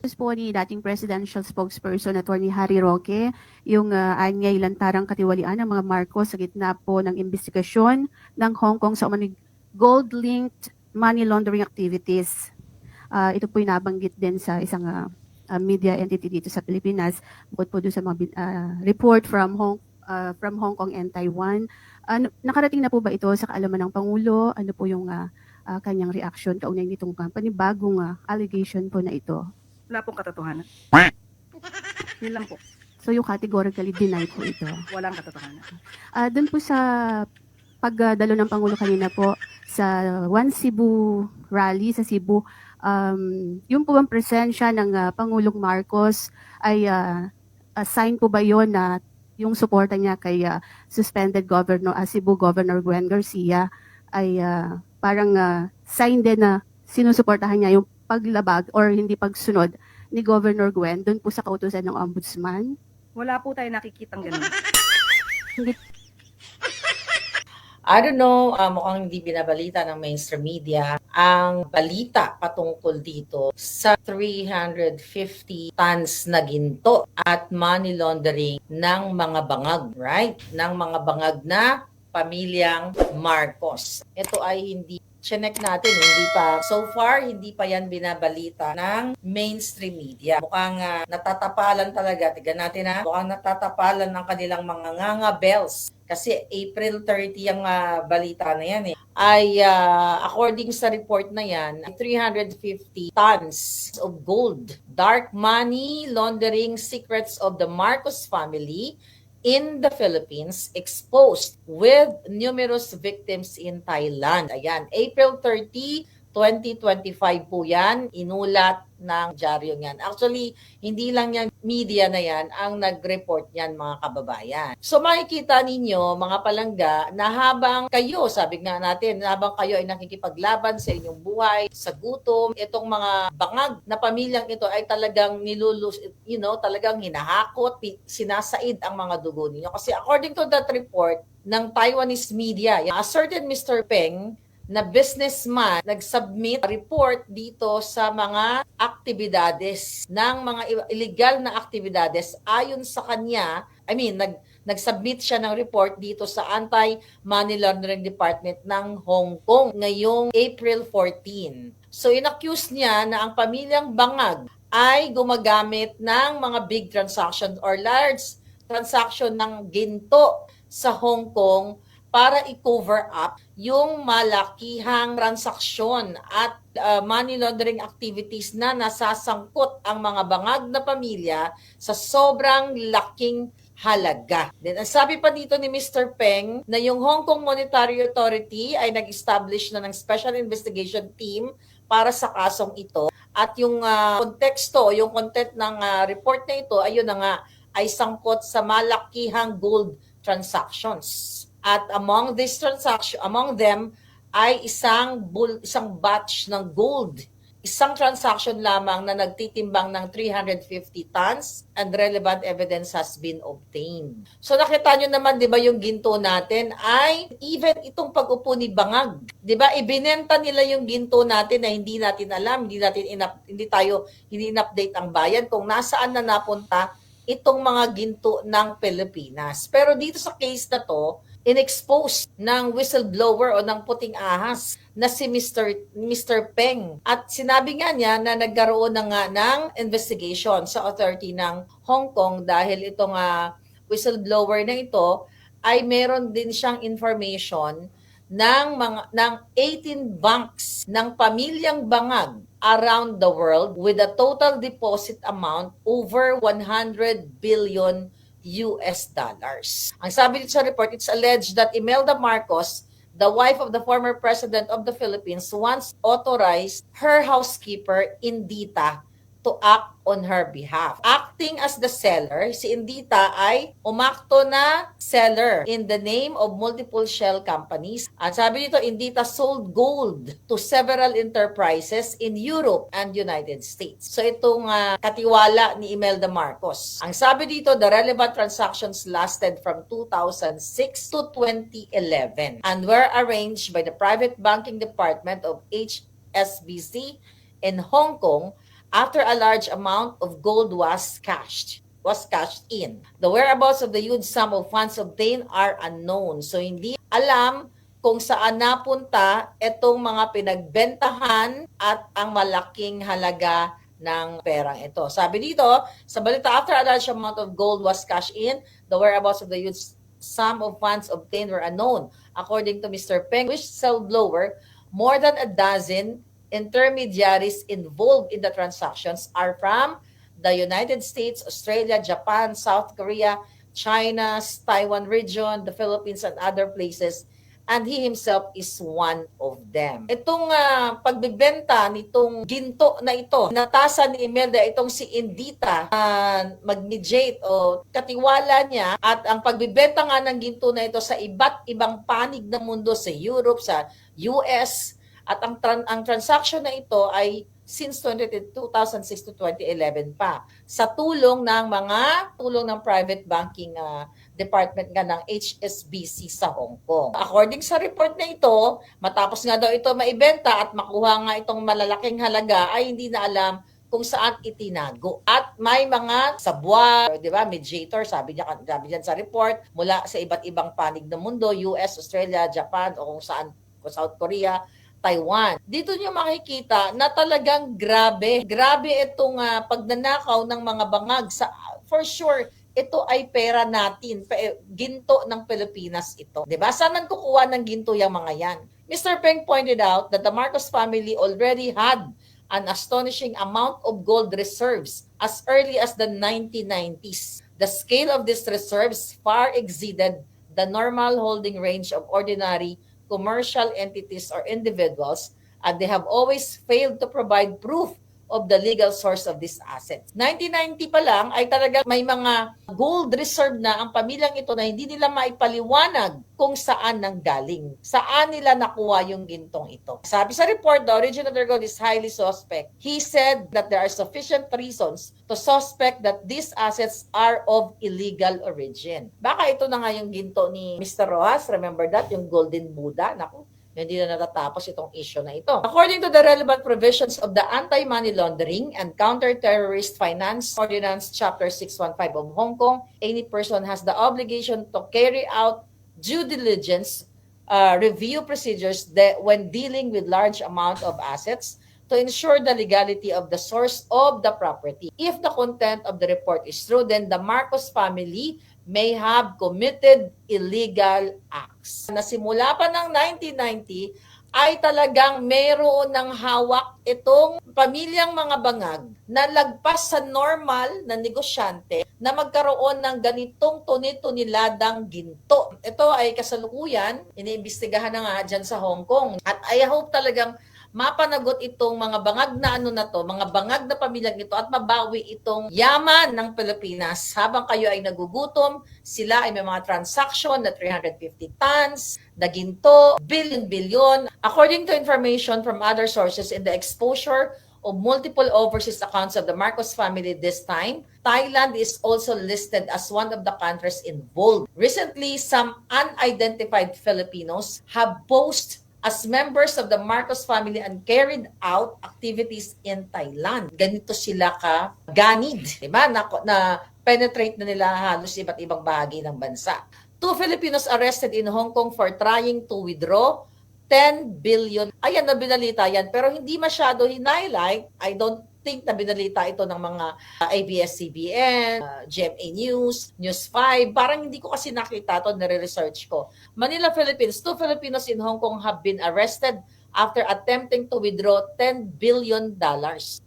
Po ni dating presidential spokesperson Attorney Harry Roque, yung anyay lantarang katiwalian ng mga Marcos sa gitna po ng investigasyon ng Hong Kong sa umano'y gold-linked money laundering activities. Ito po nabanggit din sa isang media entity dito sa Pilipinas, bukod po doon sa mga report from Hong Kong and Taiwan. Nakarating na po ba ito sa kaalaman ng Pangulo? Ano po yung kanyang reaction kaugnay nitong panibagong allegation po na ito? Wala pong katotohanan. Yun lang po. So you categorically deny po ito. Walang katotohanan. Doon po sa pagdalo ng Pangulo kanina po sa One Cebu rally sa Cebu, yung po bang presensya ng Pangulong Marcos ay sign po ba yon na yung suporta niya kay suspended Governor Cebu Governor Gwen Garcia ay parang sign din na sinusuportahan niya yung paglabag or hindi pagsunod ni Governor Gwen doon po sa kautusan ng Ombudsman? Wala po tayo nakikitang ganun. I don't know, mukhang hindi binabalita ng mainstream media ang balita patungkol dito sa 350 tons na ginto at money laundering ng mga bangag, right? Ng mga bangag na pamilyang Marcos. Ito ay hindi chinek natin, hindi pa, so far, hindi pa yan binabalita ng mainstream media. Mukhang natatapalan talaga, tignan natin mukhang natatapalan ng kanilang mga nganga-bells. Kasi April 30 ang balita na yan ay according sa report na yan, 350 tons of gold, dark money laundering secrets of the Marcos family in the Philippines exposed with numerous victims in Thailand. Ayan, April 30, 2025 po yan, inulat ng dyaryo niyan. Actually, hindi lang yan, media na yan, ang nag-report niyan mga kababayan. So makikita ninyo, mga palangga, na habang kayo, sabi nga natin, habang kayo ay nakikipaglaban sa inyong buhay, sa gutom, itong mga bangag na pamilyang ito ay talagang talagang hinahakot, sinasaid ang mga dugo ninyo. Kasi according to that report ng Taiwanese media, a certain Mr. Peng, na businessman nag-submit report dito sa mga aktibidades ng mga illegal na aktibidades ayon sa kanya. Nag-submit siya ng report dito sa Anti-Money Laundering Department ng Hong Kong ngayong April 14. So inaccuse niya na ang pamilyang bangag ay gumagamit ng mga big transactions or large transaction ng ginto sa Hong Kong para i-cover up yung malakihang transaksyon at money laundering activities na nasasangkot ang mga bangag na pamilya sa sobrang laking halaga. Then, ang sabi pa dito ni Mr. Peng na yung Hong Kong Monetary Authority ay nag-establish na ng Special Investigation Team para sa kasong ito. At yung konteksto, yung content ng report na ito, ayun na nga, ay sangkot sa malakihang gold transactions. At among them ay isang batch ng gold. Isang transaction lamang na nagtitimbang ng 350 tons and relevant evidence has been obtained. So nakita nyo naman, di ba, yung ginto natin ay even itong pag-upo ni Bangag. Di ba, ibinenta nila yung ginto natin na hindi natin alam, hindi in-update ang bayan kung nasaan na napunta itong mga ginto ng Pilipinas. Pero dito sa case na to, in-expose ng whistleblower o ng puting ahas na si Mr. Peng. At sinabi nga niya na nagkaroon na nga ng investigation sa authority ng Hong Kong dahil itong whistleblower na ito ay meron din siyang information ng 18 banks ng pamilyang bangag around the world with a total deposit amount over 100 billion US dollars. Ang sabi dito sa report, it's alleged that Imelda Marcos, the wife of the former president of the Philippines, once authorized her housekeeper, Indita, to act on her behalf. Acting as the seller, si Indita ay umakto na seller in the name of multiple shell companies. At sabi dito, Indita sold gold to several enterprises in Europe and United States. So itong katiwala ni Imelda Marcos. Ang sabi dito, the relevant transactions lasted from 2006 to 2011 and were arranged by the private banking department of HSBC in Hong Kong after a large amount of gold was cashed in. The whereabouts of the huge sum of funds obtained are unknown. So hindi alam kung saan napunta itong mga pinagbentahan at ang malaking halaga ng perang ito. Sabi dito, sa balita, after a large amount of gold was cashed in, the whereabouts of the huge sum of funds obtained were unknown. According to Mr. Peng, whistleblower, more than a dozen intermediaries involved in the transactions are from the United States, Australia, Japan, South Korea, China, Taiwan region, the Philippines, and other places. And he himself is one of them. Itong pagbibenta nitong ginto na ito, natasan ni Imelda itong si Indita mag-mediate o katiwala niya, at ang pagbibenta nga ng ginto na ito sa iba't ibang panig ng mundo, sa Europe, sa US, at ang transaction na ito ay since 2006 to 2011 pa, sa tulong ng private banking department nga ng HSBC sa Hong Kong. According sa report na ito, matapos nga daw ito maibenta at makuha nga itong malalaking halaga, ay hindi na alam kung saan itinago. At may mga sabwa, di ba, mediator, sabi diyan sa report, mula sa iba't ibang panig ng mundo, US, Australia, Japan, o kung South Korea, Taiwan. Dito niyo makikita na talagang grabe itong pagnanakaw ng mga bangag. For sure, ito ay pera natin, ginto ng Pilipinas ito. Diba? Saan nang kukuha ng ginto yung mga yan? Mr. Peng pointed out that the Marcos family already had an astonishing amount of gold reserves as early as the 1990s. The scale of these reserves far exceeded the normal holding range of ordinary commercial entities or individuals, and they have always failed to provide proof of the legal source of these assets. 1990 pa lang ay talaga may mga gold reserve na ang pamilyang ito na hindi nila maipaliwanag kung saan nanggaling. Saan nila nakuha yung gintong ito. Sabi sa report, the origin of their gold is highly suspect. He said that there are sufficient reasons to suspect that these assets are of illegal origin. Baka ito na nga yung ginto ni Mr. Rojas. Remember that? Yung Golden Buddha. Naku, hindi na natatapos itong issue na ito. According to the relevant provisions of the Anti-Money Laundering and Counter-Terrorist Finance Ordinance Chapter 615 of Hong Kong, any person has the obligation to carry out due diligence review procedures when dealing with large amount of assets to ensure the legality of the source of the property. If the content of the report is true, then the Marcos family may have committed illegal acts. Nasimula pa ng 1990 ay talagang mayroon ng hawak itong pamilyang mga bangag na lagpas sa normal na negosyante na magkaroon ng ganitong tuni-tuniladang ginto. Ito ay kasalukuyan, iniimbestigahan na nga dyan sa Hong Kong. At I hope talagang mapanagot itong mga bangag na mga bangag na pamilyang ito at mabawi itong yaman ng Pilipinas. Habang kayo ay nagugutom, sila ay may mga transaction na 350 tons, na ginto, billion. According to information from other sources in the exposure of multiple overseas accounts of the Marcos family this time, Thailand is also listed as one of the countries involved. Recently, some unidentified Filipinos have posed as members of the Marcos family and carried out activities in Thailand. Ganito sila ganid, di ba? Na penetrate na nila halos iba't ibang bahagi ng bansa. 2 Filipinos arrested in Hong Kong for trying to withdraw 10 billion. Ayan, na binalita yan, pero hindi masyado hinighlight. I don't think na binalita ito ng mga ABS-CBN, GMA News, News 5. Parang hindi ko kasi nakita ito, nare-research ko. Manila, Philippines. 2 Filipinos in Hong Kong have been arrested after attempting to withdraw $10 billion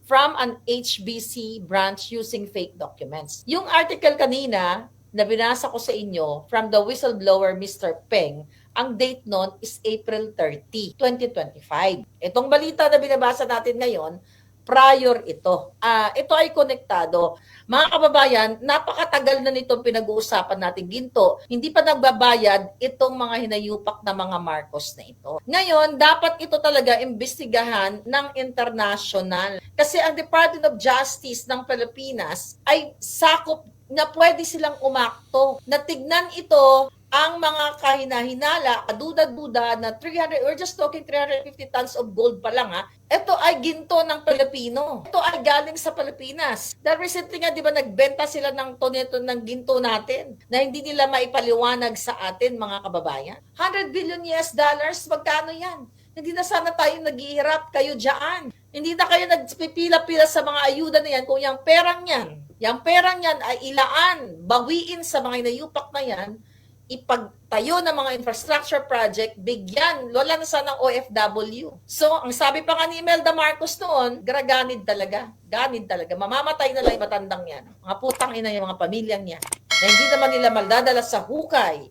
from an HBC branch using fake documents. Yung article kanina na binasa ko sa inyo from the whistleblower Mr. Peng, ang date nun is April 30, 2025. Itong balita na binabasa natin ngayon, prior ito. Ito ay konektado. Mga kababayan, napakatagal na nitong pinag-uusapan natin ginto. Hindi pa nagbabayad itong mga hinayupak na mga Marcos na ito. Ngayon, dapat ito talaga imbestigahan ng international. Kasi ang Department of Justice ng Pilipinas ay sakop na pwede silang umakto. Na tignan ito ang mga kahinahinala, kaduda-duda na 300, we're just talking 350 tons of gold pa lang ha. Ito ay ginto ng Pilipino. Ito ay galing sa Pilipinas. Dahil recently nga, di ba, nagbenta sila ng toneto ng ginto natin na hindi nila maipaliwanag sa atin, mga kababayan. 100 billion US dollars, magkano yan? Hindi na sana tayo naghihirap, kayo dyan. Hindi na kayo nagpipila-pila sa mga ayuda na yan kung yung perang yan ay ilaan, bawiin sa mga inayupak na yan, ipagtayo ng mga infrastructure project, bigyan, wala na sana ng OFW. So, ang sabi pa nga ni Imelda Marcos noon, ganid talaga. Mamamatay na lang yung matandang yan. Mga putang ina yung mga pamilyang yan. Na hindi naman nila maldadala sa hukay